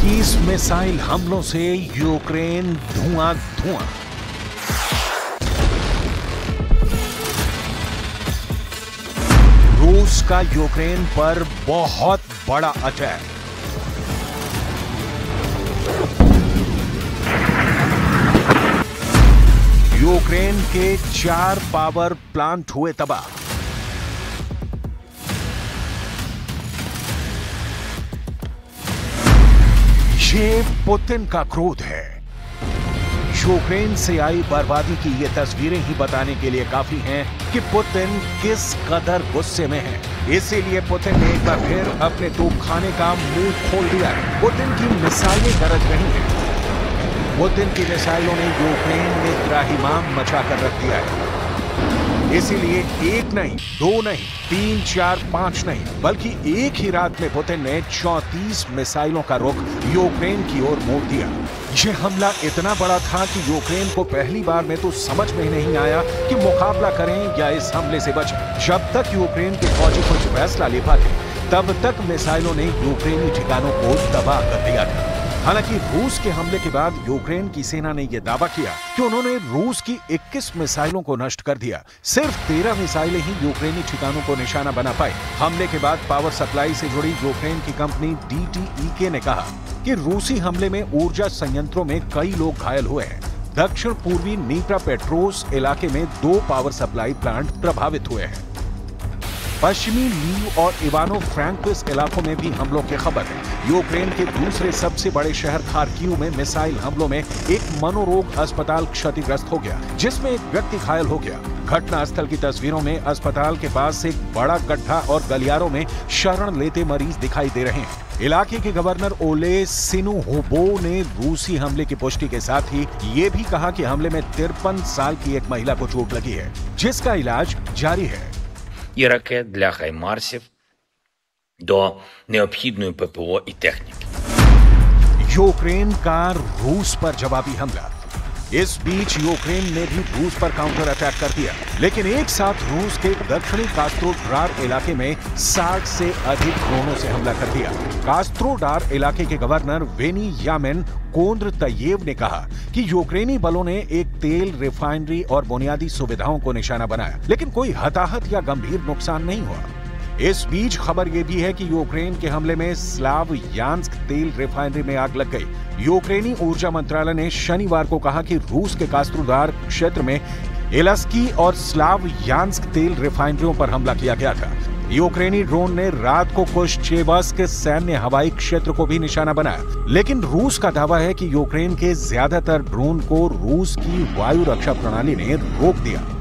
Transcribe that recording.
21 missile हमलों से Ukraine धुआं-धुआं। रूस का यूक्रेन पर बहुत बड़ा अटैक। यूक्रेन के 4 पावर प्लांट हुए तबाह। ये पुतिन का क्रोध है। यूक्रेन से आई बर्बादी की ये तस्वीरें ही बताने के लिए काफी हैं कि पुतिन किस कदर गुस्से में है। इसीलिए पुतिन ने एक बार फिर अपने तोपखाने का मुंह खोल दिया है। पुतिन की मिसाइलें गरज रही हैं। पुतिन की मिसाइलों ने यूक्रेन में त्राहिमाम मचा कर रख दिया है। इसीलिए 1 नहीं, 2 नहीं, 3, 4, 5 नहीं, बल्कि एक ही रात में पुतिन ने 34 मिसाइलों का रुख यूक्रेन की ओर मोड़ दिया। यह हमला इतना बड़ा था कि यूक्रेन को पहली बार में तो समझ में नहीं आया कि मुकाबला करें या इस हमले से बचें। जब तक यूक्रेन के फौजी कुछ फैसला ले पाते, तब तक मिसाइलों ने यूक्रेनी ठिकानों को तबाह कर दिया था। हालांकि रूस के हमले के बाद यूक्रेन की सेना ने यह दावा किया कि उन्होंने रूस की 21 मिसाइलों को नष्ट कर दिया। सिर्फ 13 मिसाइलें ही यूक्रेनी ठिकानों को निशाना बना पाई। हमले के बाद पावर सप्लाई से जुड़ी यूक्रेन की कंपनी DTEK ने कहा कि रूसी हमले में ऊर्जा संयंत्रों में कई लोग घायल हुए हैं। दक्षिण पूर्वी नीप्रोपेट्रोव्स्क इलाके में 2 पावर सप्लाई प्लांट प्रभावित हुए हैं। पश्चिमी लीव और इवानो फ्रैंकोविस्क इलाकों में भी हमलों की खबर है। यूक्रेन के दूसरे सबसे बड़े शहर खार्किव में मिसाइल हमलों में एक मनोरोग अस्पताल क्षतिग्रस्त हो गया, जिसमें एक व्यक्ति घायल हो गया। घटनास्थल की तस्वीरों में अस्पताल के पास एक बड़ा गड्ढा और गलियारों में शरण लेते मरीज दिखाई दे रहे हैं। इलाके के गवर्नर ओले सिनुहोबो ने रूसी हमले की पुष्टि के साथ ही ये भी कहा कि हमले में 53 साल की एक महिला को चोट लगी है, जिसका इलाज जारी है। І ракет для хаймарсів до необхідної ППО і техніки. यूक्रेन का रूस पर जवाबी हमला। इस बीच यूक्रेन ने भी रूस पर काउंटर अटैक कर दिया, लेकिन एक साथ रूस के दक्षिणी कास्त्रोडार इलाके में 60 से अधिक ड्रोनों से हमला कर दिया। कास्त्रोडार इलाके के गवर्नर वेनियामिन कोंद्रतयेव ने कहा कि यूक्रेनी बलों ने एक तेल रिफाइनरी और बुनियादी सुविधाओं को निशाना बनाया, लेकिन कोई हताहत या गंभीर नुकसान नहीं हुआ। इस बीच खबर यह भी है कि यूक्रेन के हमले में स्लावयान्स्क तेल रिफाइनरी में आग लग गई। यूक्रेनी ऊर्जा मंत्रालय ने शनिवार को कहा कि रूस के कास्त्रोदार क्षेत्र में इलस्की और स्लावयान्स्क तेल रिफाइनरियों पर हमला किया गया था। यूक्रेनी ड्रोन ने रात को कुश्चेवस्क सैन्य हवाई क्षेत्र को भी निशाना बनाया, लेकिन रूस का दावा है कि यूक्रेन के ज्यादातर ड्रोन को रूस की वायु रक्षा प्रणाली ने रोक दिया।